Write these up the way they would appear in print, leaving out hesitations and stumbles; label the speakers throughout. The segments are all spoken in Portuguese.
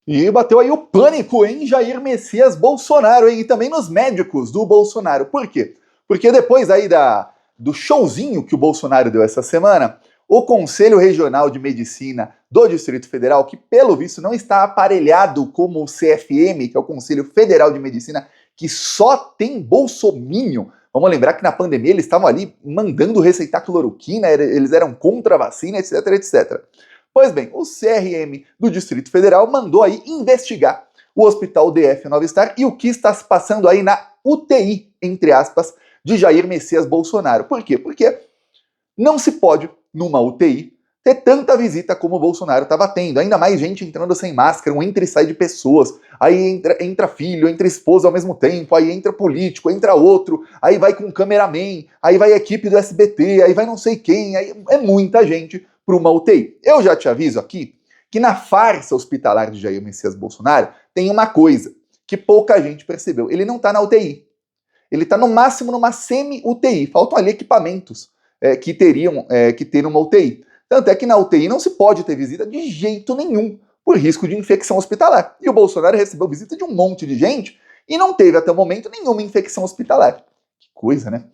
Speaker 1: E bateu aí o pânico em Jair Messias Bolsonaro, hein? E também nos médicos do Bolsonaro. Por quê? Porque depois aí do showzinho que o Bolsonaro deu essa semana, o Conselho Regional de Medicina do Distrito Federal, que pelo visto não está aparelhado como o CFM, que é o Conselho Federal de Medicina, que só tem bolsomínio. Vamos lembrar que na pandemia eles estavam ali mandando receitar cloroquina, eles eram contra a vacina, etc, etc. Pois bem, o CRM do Distrito Federal mandou aí investigar o Hospital DF Nova Star e o que está se passando aí na UTI, entre aspas, de Jair Messias Bolsonaro. Por quê? Porque não se pode, numa UTI, ter tanta visita como o Bolsonaro estava tendo. Ainda mais gente entrando sem máscara, um entra e sai de pessoas. Aí entra filho, entra esposa ao mesmo tempo, aí entra político, entra outro, aí vai com um cameraman, aí vai a equipe do SBT, aí vai não sei quem, aí é muita gente para uma UTI. Eu já te aviso aqui que na farsa hospitalar de Jair Messias Bolsonaro tem uma coisa que pouca gente percebeu. Ele não está na UTI. Ele está no máximo numa semi-UTI. Faltam ali equipamentos que teriam que ter uma UTI. Tanto é que na UTI não se pode ter visita de jeito nenhum, por risco de infecção hospitalar. E o Bolsonaro recebeu visita de um monte de gente e não teve até o momento nenhuma infecção hospitalar. Que coisa, né?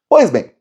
Speaker 1: Pois bem,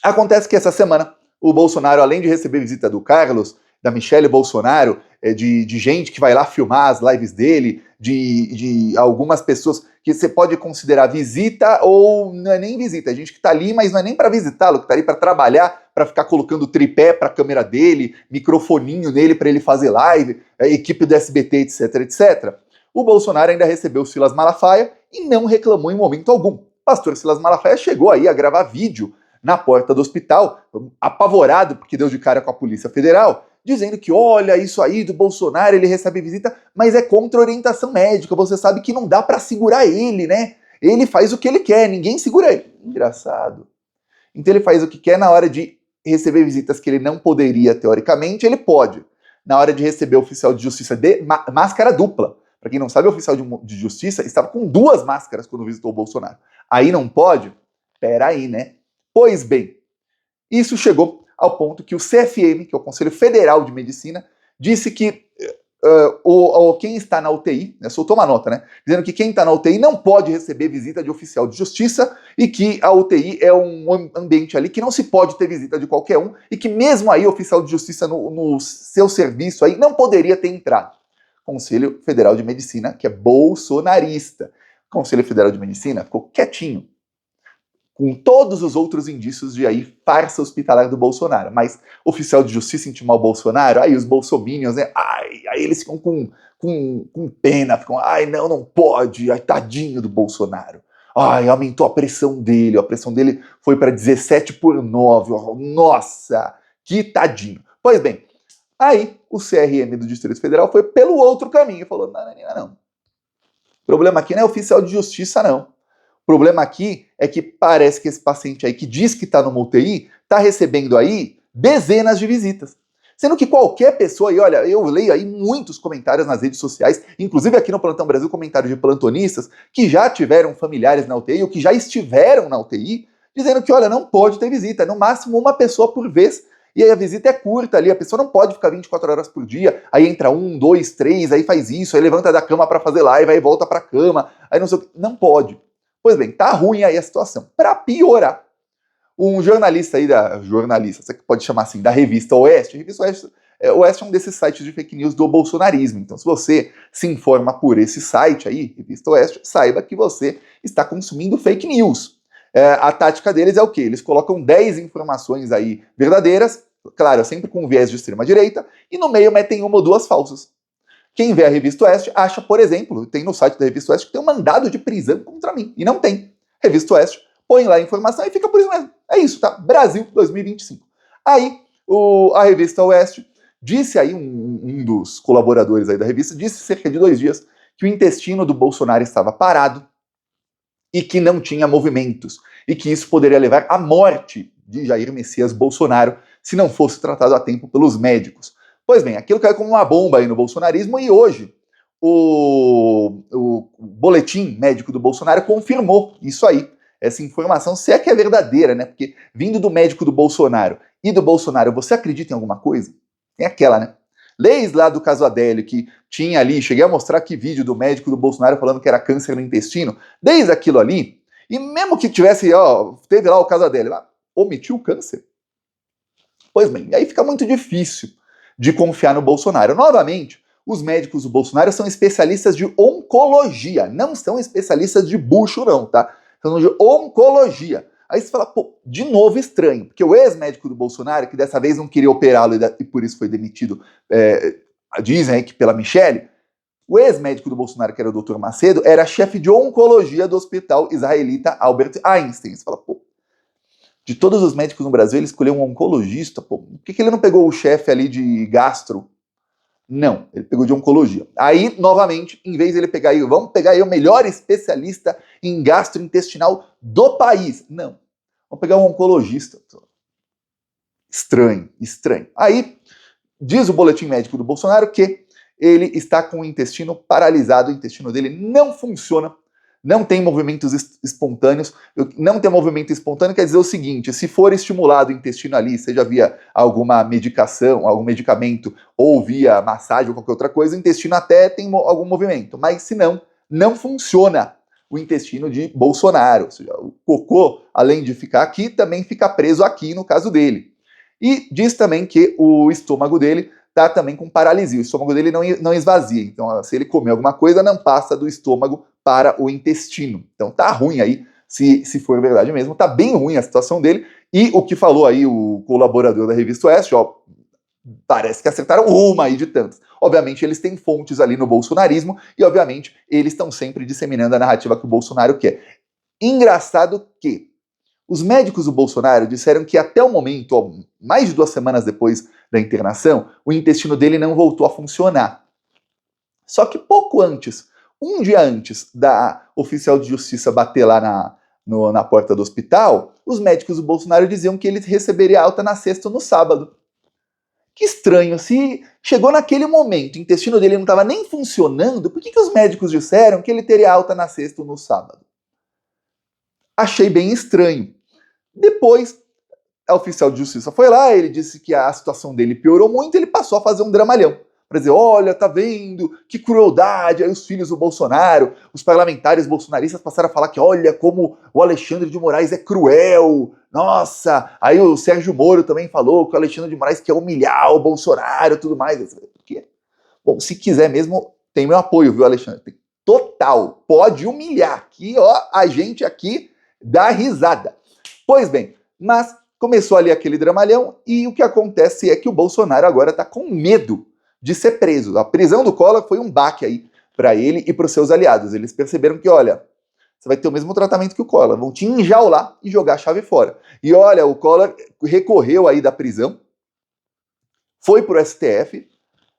Speaker 1: acontece que essa semana o Bolsonaro, além de receber visita do Carlos, da Michelle Bolsonaro, de gente que vai lá filmar as lives dele, de algumas pessoas que você pode considerar visita ou não é nem visita, gente que tá ali, mas não é nem para visitá-lo, que tá ali para trabalhar, para ficar colocando tripé para a câmera dele, microfoninho nele para ele fazer live, equipe do SBT, etc, etc. O Bolsonaro ainda recebeu o Silas Malafaia e não reclamou em momento algum. Pastor Silas Malafaia chegou aí a gravar vídeo na porta do hospital, apavorado porque deu de cara com a Polícia Federal, dizendo que, olha, isso aí do Bolsonaro, ele recebe visita, mas é contra orientação médica, você sabe que não dá para segurar ele, né? Ele faz o que ele quer, ninguém segura ele. Engraçado. Então ele faz o que quer na hora de receber visitas que ele não poderia, teoricamente, ele pode. Na hora de receber oficial de justiça de máscara dupla. Para quem não sabe, o oficial de justiça estava com duas máscaras quando visitou o Bolsonaro. Aí não pode? Peraí, né? Pois bem, isso chegou ao ponto que o CFM, que é o Conselho Federal de Medicina, disse que quem está na UTI, né, soltou uma nota, né, dizendo que quem está na UTI não pode receber visita de oficial de justiça e que a UTI é um ambiente ali que não se pode ter visita de qualquer um e que mesmo aí o oficial de justiça no seu serviço aí não poderia ter entrado. Conselho Federal de Medicina, que é bolsonarista. O Conselho Federal de Medicina ficou quietinho, com todos os outros indícios de aí farsa hospitalar do Bolsonaro. Mas oficial de justiça intimar o Bolsonaro, aí os bolsominions, né? Ai, aí eles ficam com pena, ficam, ai, não pode, ai, tadinho do Bolsonaro. Ai, aumentou a pressão dele foi para 17/9, nossa, que tadinho. Pois bem, aí o CRM do Distrito Federal foi pelo outro caminho, falou, não. O problema aqui não é oficial de justiça, não. O problema aqui é que parece que esse paciente aí que diz que está numa UTI está recebendo aí dezenas de visitas. Sendo que qualquer pessoa, e olha, eu leio aí muitos comentários nas redes sociais, inclusive aqui no Plantão Brasil, comentários de plantonistas que já tiveram familiares na UTI ou que já estiveram na UTI, dizendo que, olha, não pode ter visita, no máximo uma pessoa por vez, e aí a visita é curta ali, a pessoa não pode ficar 24 horas por dia, aí entra 1, 2, 3, aí faz isso, aí levanta da cama para fazer live, aí volta para a cama, aí não sei o que, não pode. Pois bem, tá ruim aí a situação. Para piorar, um jornalista aí jornalista, você pode chamar assim, da revista Oeste, a revista Oeste, Oeste é um desses sites de fake news do bolsonarismo. Então, se você se informa por esse site aí, revista Oeste, saiba que você está consumindo fake news. A tática deles é o quê? Eles colocam 10 informações aí verdadeiras, claro, sempre com viés de extrema direita, e no meio metem uma ou duas falsas. Quem vê a Revista Oeste acha, por exemplo, tem no site da Revista Oeste que tem um mandado de prisão contra mim. E não tem. Revista Oeste põe lá a informação e fica por isso mesmo. É isso, tá? Brasil 2025. Aí, a Revista Oeste disse aí, um dos colaboradores aí da revista, disse cerca de 2 dias que o intestino do Bolsonaro estava parado e que não tinha movimentos. E que isso poderia levar à morte de Jair Messias Bolsonaro se não fosse tratado a tempo pelos médicos. Pois bem, aquilo caiu como uma bomba aí no bolsonarismo e hoje o boletim médico do Bolsonaro confirmou isso aí, essa informação, se é que é verdadeira, né? Porque vindo do médico do Bolsonaro e do Bolsonaro, você acredita em alguma coisa? Tem aquela, né? Desde lá do caso Adélio, que tinha ali, cheguei a mostrar que vídeo do médico do Bolsonaro falando que era câncer no intestino, desde aquilo ali, e mesmo que tivesse, teve lá o caso Adélio, omitiu o câncer? Pois bem, aí fica muito difícil de confiar no Bolsonaro. Novamente, os médicos do Bolsonaro são especialistas de oncologia, não são especialistas de bucho não, tá? São de oncologia. Aí você fala, pô, de novo estranho, porque o ex-médico do Bolsonaro, que dessa vez não queria operá-lo e por isso foi demitido, dizem aí que pela Michelle, o ex-médico do Bolsonaro, que era o Dr. Macedo, era chefe de oncologia do hospital israelita Albert Einstein. Você fala, pô, de todos os médicos no Brasil, ele escolheu um oncologista, pô, por que ele não pegou o chefe ali de gastro? Não, ele pegou de oncologia. Aí, novamente, em vez de ele pegar aí, vamos pegar aí o melhor especialista em gastrointestinal do país. Não, vamos pegar um oncologista. Estranho, estranho. Aí, diz o boletim médico do Bolsonaro que ele está com o intestino paralisado, o intestino dele não funciona, não tem movimentos espontâneos. Não ter movimento espontâneo quer dizer o seguinte: se for estimulado o intestino ali, seja via alguma medicação, algum medicamento, ou via massagem ou qualquer outra coisa, o intestino até tem algum movimento, mas se não, não funciona o intestino de Bolsonaro. Ou seja, o cocô, além de ficar aqui, também fica preso aqui no caso dele. E diz também que o estômago dele está também com paralisia, o estômago dele não esvazia, então se ele comer alguma coisa, não passa do estômago para o intestino. Então tá ruim aí, se for verdade mesmo, tá bem ruim a situação dele, e o que falou aí o colaborador da Revista Oeste, parece que acertaram uma aí de tantas. Obviamente eles têm fontes ali no bolsonarismo, e obviamente eles estão sempre disseminando a narrativa que o Bolsonaro quer. Engraçado que os médicos do Bolsonaro disseram que até o momento, mais de 2 semanas depois da internação, o intestino dele não voltou a funcionar. Só que pouco antes, um dia antes da oficial de justiça bater lá na porta do hospital, os médicos do Bolsonaro diziam que ele receberia alta na sexta ou no sábado. Que estranho, se chegou naquele momento, o intestino dele não estava nem funcionando, por que os médicos disseram que ele teria alta na sexta ou no sábado? Achei bem estranho. Depois, a oficial de justiça foi lá, ele disse que a situação dele piorou muito, ele passou a fazer um dramalhão. Para dizer, olha, tá vendo, que crueldade, aí os filhos do Bolsonaro, os parlamentares bolsonaristas passaram a falar que olha como o Alexandre de Moraes é cruel, nossa, aí o Sérgio Moro também falou que o Alexandre de Moraes quer humilhar o Bolsonaro e tudo mais. Por quê? Bom, se quiser mesmo, tem meu apoio, viu, Alexandre? Tem total, pode humilhar, aqui, a gente aqui dá risada. Pois bem, mas começou ali aquele dramalhão e o que acontece é que o Bolsonaro agora está com medo de ser preso. A prisão do Collor foi um baque aí para ele e para os seus aliados. Eles perceberam que, olha, você vai ter o mesmo tratamento que o Collor, vão te enjaular e jogar a chave fora. E olha, o Collor recorreu aí da prisão, foi para o STF,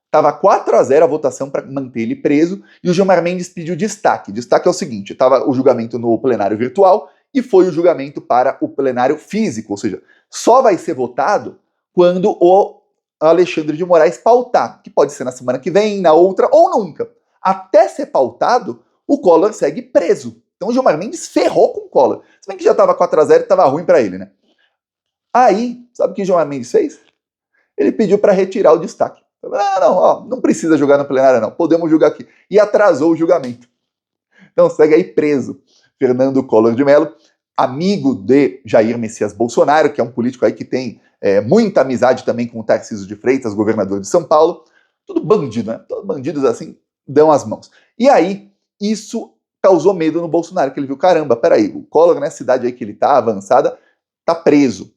Speaker 1: estava 4-0 a votação para manter ele preso e o Gilmar Mendes pediu destaque. Destaque é o seguinte, estava o julgamento no plenário virtual e foi o julgamento para o plenário físico, ou seja, só vai ser votado quando o Alexandre de Moraes pautar, que pode ser na semana que vem, na outra ou nunca. Até ser pautado, o Collor segue preso. Então o Gilmar Mendes ferrou com o Collor. Se bem que já estava 4-0 e estava ruim para ele, né? Aí, sabe o que o Gilmar Mendes fez? Ele pediu para retirar o destaque. Não precisa julgar no plenário não, podemos julgar aqui. E atrasou o julgamento. Então segue aí preso Fernando Collor de Mello, amigo de Jair Messias Bolsonaro, que é um político aí que tem muita amizade também com o Tarcísio de Freitas, governador de São Paulo. Tudo bandido, né? Todos bandidos assim dão as mãos. E aí, isso causou medo no Bolsonaro, que ele viu, caramba, peraí, o Collor, né, cidade aí que ele tá, avançada, tá preso.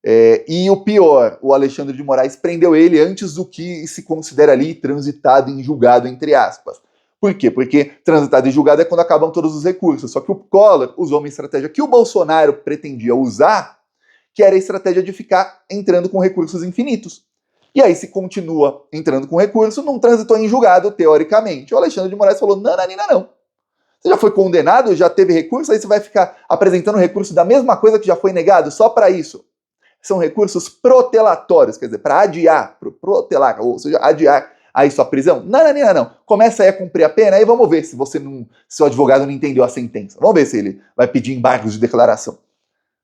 Speaker 1: E o pior, o Alexandre de Moraes prendeu ele antes do que se considera ali transitado em julgado, entre aspas. Por quê? Porque transitado em julgado é quando acabam todos os recursos. Só que o Collor usou uma estratégia que o Bolsonaro pretendia usar, que era a estratégia de ficar entrando com recursos infinitos. E aí, se continua entrando com recurso, não transitou em julgado, teoricamente. O Alexandre de Moraes falou, não. Você já foi condenado, já teve recurso, aí você vai ficar apresentando recurso da mesma coisa que já foi negado, só para isso. São recursos protelatórios, quer dizer, para adiar, protelar, ou seja, adiar aí sua prisão. Não. Começa aí a cumprir a pena, aí vamos ver se seu advogado não entendeu a sentença. Vamos ver se ele vai pedir embargos de declaração.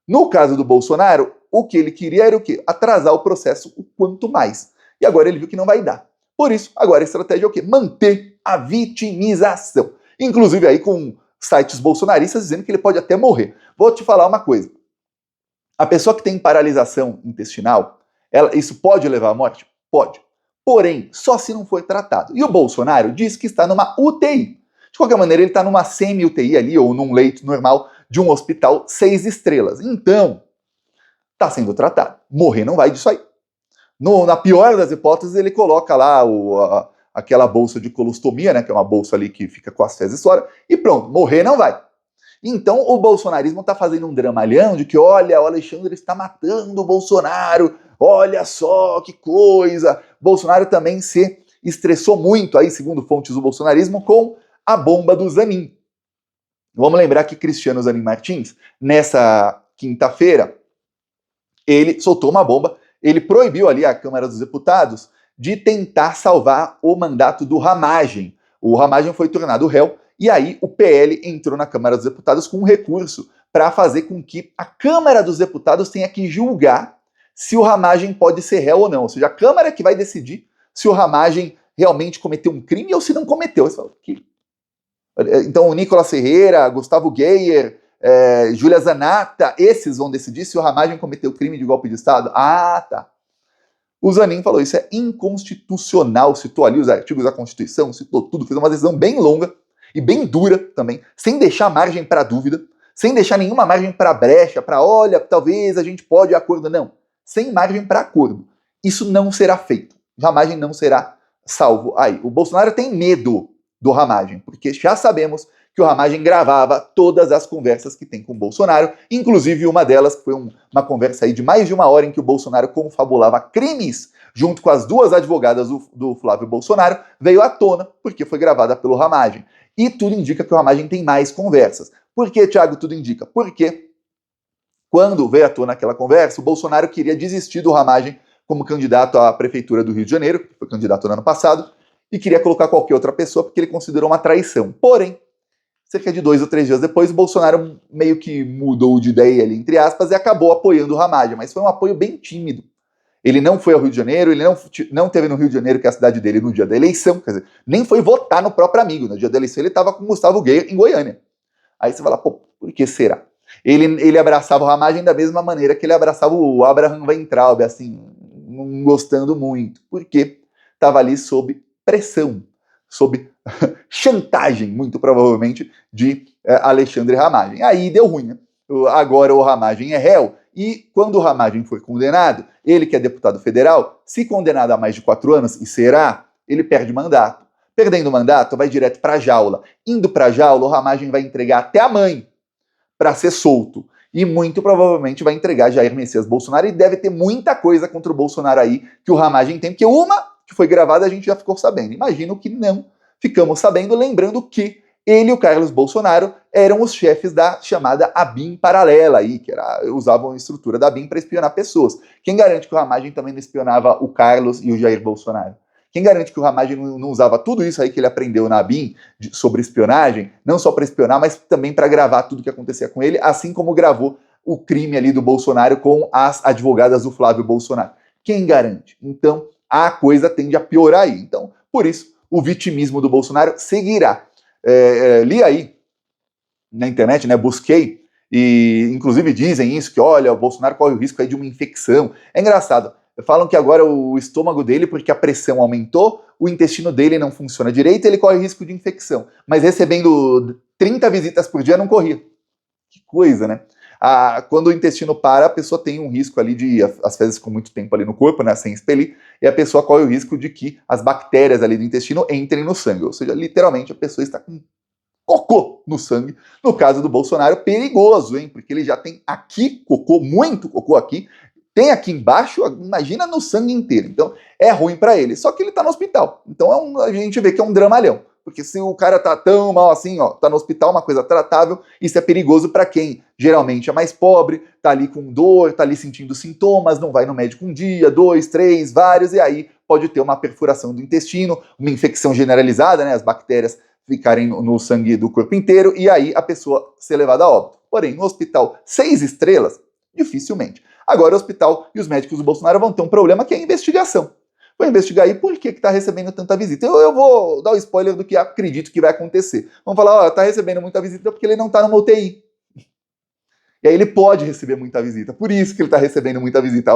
Speaker 1: No caso do Bolsonaro, o que ele queria era o quê? Atrasar o processo o quanto mais. E agora ele viu que não vai dar. Por isso, agora a estratégia é o quê? Manter a vitimização. Inclusive aí com sites bolsonaristas dizendo que ele pode até morrer. Vou te falar uma coisa. A pessoa que tem paralisação intestinal, isso pode levar à morte? Pode. Porém, só se não for tratado. E o Bolsonaro diz que está numa UTI. De qualquer maneira, ele está numa semi-UTI ali, ou num leito normal de um hospital 6 estrelas. Então, está sendo tratado. Morrer não vai disso aí. Na pior das hipóteses, ele coloca lá aquela bolsa de colostomia, né, que é uma bolsa ali que fica com as fezes fora, e pronto, morrer não vai. Então o bolsonarismo está fazendo um dramalhão de que, olha, o Alexandre está matando o Bolsonaro, olha só que coisa. Bolsonaro também se estressou muito, aí, segundo fontes do bolsonarismo, com a bomba do Zanin. Vamos lembrar que Cristiano Zanin Martins, nessa quinta-feira, ele soltou uma bomba, ele proibiu ali a Câmara dos Deputados de tentar salvar o mandato do Ramagem. O Ramagem foi tornado réu, e aí o PL entrou na Câmara dos Deputados com um recurso para fazer com que a Câmara dos Deputados tenha que julgar se o Ramagem pode ser réu ou não. Ou seja, a Câmara que vai decidir se o Ramagem realmente cometeu um crime ou se não cometeu. Você fala, que... Então o Nicolas Ferreira, Gustavo Geyer, Júlia Zanata, esses vão decidir se o Ramagem cometeu crime de golpe de Estado? Ah, tá. O Zanin falou, isso é inconstitucional, citou ali os artigos da Constituição, citou tudo, fez uma decisão bem longa e bem dura também, sem deixar margem para dúvida, sem deixar nenhuma margem para brecha, para olha, talvez a gente pode acordo, não. Sem margem para acordo. Isso não será feito. Ramagem não será salvo aí. O Bolsonaro tem medo do Ramagem, porque já sabemos que o Ramagem gravava todas as conversas que tem com o Bolsonaro, inclusive uma delas que foi uma conversa aí de mais de 1 hora em que o Bolsonaro confabulava crimes junto com as 2 advogadas do Flávio Bolsonaro, veio à tona porque foi gravada pelo Ramagem. E tudo indica que o Ramagem tem mais conversas. Por que, Thiago, tudo indica? Porque quando veio à tona aquela conversa, o Bolsonaro queria desistir do Ramagem como candidato à Prefeitura do Rio de Janeiro, que foi candidato no ano passado, e queria colocar qualquer outra pessoa porque ele considerou uma traição. Porém, cerca de 2 ou 3 dias depois, o Bolsonaro meio que mudou de ideia ali, entre aspas, e acabou apoiando o Ramagem, mas foi um apoio bem tímido. Ele não foi ao Rio de Janeiro, ele não teve no Rio de Janeiro, que é a cidade dele, no dia da eleição, quer dizer, nem foi votar no próprio amigo. No dia da eleição ele estava com o Gustavo Geyer em Goiânia. Aí você fala, pô, por que será? Ele abraçava o Ramagem da mesma maneira que ele abraçava o Abraham Weintraub, assim, não gostando muito, porque estava ali sob pressão, sob chantagem, muito provavelmente, de Alexandre Ramagem. Aí deu ruim, né? Agora o Ramagem é réu, e quando o Ramagem foi condenado, ele que é deputado federal, se condenado a mais de 4 anos, e será, ele perde mandato. Perdendo o mandato, vai direto para a jaula. Indo para a jaula, o Ramagem vai entregar até a mãe para ser solto. E muito provavelmente vai entregar Jair Messias Bolsonaro, e deve ter muita coisa contra o Bolsonaro aí que o Ramagem tem, porque uma que foi gravada a gente já ficou sabendo. Imagino que não ficamos sabendo, lembrando que ele e o Carlos Bolsonaro eram os chefes da chamada ABIN paralela aí, que usavam a estrutura da ABIN para espionar pessoas. Quem garante que o Ramagem também não espionava o Carlos e o Jair Bolsonaro? Quem garante que o Ramagem não usava tudo isso aí que ele aprendeu na ABIN sobre espionagem, não só para espionar, mas também para gravar tudo que acontecia com ele, assim como gravou o crime ali do Bolsonaro com as advogadas do Flávio Bolsonaro? Quem garante? Então, a coisa tende a piorar aí. Então, por isso, o vitimismo do Bolsonaro seguirá. Li aí na internet, né, busquei, e inclusive dizem isso, que olha, o Bolsonaro corre o risco aí de uma infecção. É engraçado, falam que agora o estômago dele, porque a pressão aumentou, o intestino dele não funciona direito, ele corre risco de infecção. Mas recebendo 30 visitas por dia, não corria. Que coisa, né? Quando o intestino para, a pessoa tem um risco ali de, as fezes ficam muito tempo ali no corpo, né, sem expelir, e a pessoa corre o risco de que as bactérias ali do intestino entrem no sangue, ou seja, literalmente a pessoa está com cocô no sangue. No caso do Bolsonaro, perigoso, hein, porque ele já tem aqui cocô, muito cocô aqui, tem aqui embaixo, imagina no sangue inteiro, então é ruim para ele, só que ele tá no hospital, então a gente vê que é um dramalhão. Porque se o cara tá tão mal assim, ó, tá no hospital, uma coisa tratável, isso é perigoso para quem geralmente é mais pobre, tá ali com dor, tá ali sentindo sintomas, não vai no médico 1 dia, 2, 3, vários, e aí pode ter uma perfuração do intestino, uma infecção generalizada, né, as bactérias ficarem no sangue do corpo inteiro, e aí a pessoa ser levada a óbito. Porém, no hospital 6 estrelas, dificilmente. Agora o hospital e os médicos do Bolsonaro vão ter um problema que é a investigação. Vou investigar aí por que está recebendo tanta visita. Eu vou dar o spoiler do que acredito que vai acontecer. Vamos falar, ó, está recebendo muita visita porque ele não está numa UTI. E aí ele pode receber muita visita. Por isso que ele está recebendo muita visita.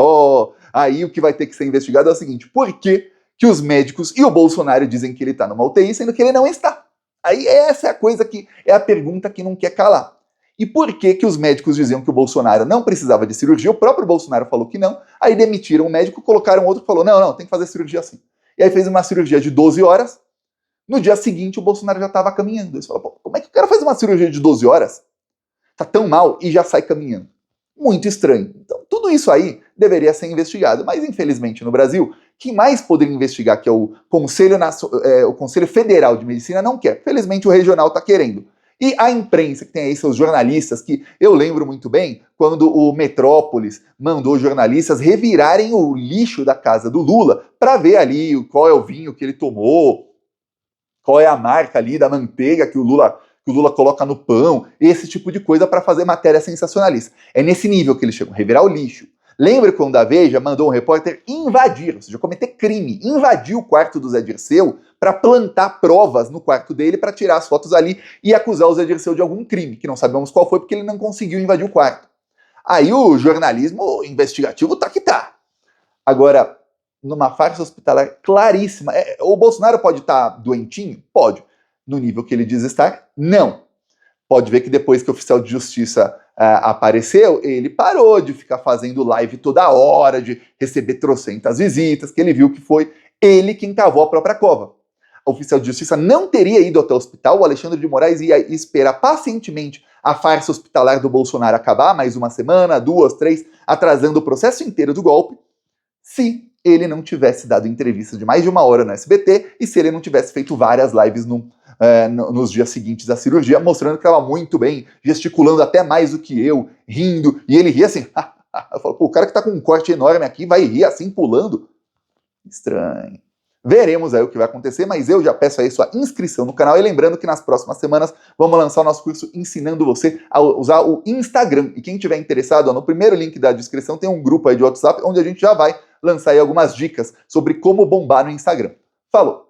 Speaker 1: Aí o que vai ter que ser investigado é o seguinte: por que os médicos e o Bolsonaro dizem que ele está numa UTI, sendo que ele não está? Aí essa é a coisa que é a pergunta que não quer calar. E por que os médicos diziam que o Bolsonaro não precisava de cirurgia? O próprio Bolsonaro falou que não, aí demitiram o médico, colocaram outro que falou, não, tem que fazer cirurgia assim. E aí fez uma cirurgia de 12 horas, no dia seguinte o Bolsonaro já estava caminhando. Eles falaram, como é que o cara faz uma cirurgia de 12 horas? Tá tão mal e já sai caminhando. Muito estranho. Então, tudo isso aí deveria ser investigado, mas infelizmente no Brasil, quem mais poderia investigar, que é o Conselho Federal de Medicina, não quer. Felizmente o regional está querendo. E a imprensa, que tem aí seus jornalistas, que eu lembro muito bem, quando o Metrópolis mandou jornalistas revirarem o lixo da casa do Lula para ver ali qual é o vinho que ele tomou, qual é a marca ali da manteiga que o Lula coloca no pão, esse tipo de coisa para fazer matéria sensacionalista. É nesse nível que eles chegam, revirar o lixo. Lembra quando a Veja mandou um repórter invadir, ou seja, cometer crime, invadir o quarto do Zé Dirceu para plantar provas no quarto dele para tirar as fotos ali e acusar o Zé Dirceu de algum crime, que não sabemos qual foi porque ele não conseguiu invadir o quarto. Aí o jornalismo investigativo tá que tá. Agora, numa farsa hospitalar claríssima, o Bolsonaro pode estar doentinho? Pode. No nível que ele diz estar? Não. Pode ver que depois que o oficial de justiça apareceu, ele parou de ficar fazendo live toda hora, de receber trocentas visitas, que ele viu que foi ele quem cavou a própria cova. O oficial de justiça não teria ido até o hospital, o Alexandre de Moraes ia esperar pacientemente a farsa hospitalar do Bolsonaro acabar, mais uma semana, 2, 3, atrasando o processo inteiro do golpe, se ele não tivesse dado entrevistas de mais de 1 hora no SBT e se ele não tivesse feito várias lives nos dias seguintes da cirurgia, mostrando que estava muito bem, gesticulando até mais do que eu, rindo, e ele ria assim, eu falo, o cara que está com um corte enorme aqui vai rir assim, pulando? Estranho. Veremos aí o que vai acontecer, mas eu já peço aí sua inscrição no canal, e lembrando que nas próximas semanas vamos lançar o nosso curso ensinando você a usar o Instagram, e quem tiver interessado, no primeiro link da descrição tem um grupo aí de WhatsApp, onde a gente já vai lançar aí algumas dicas sobre como bombar no Instagram. Falou!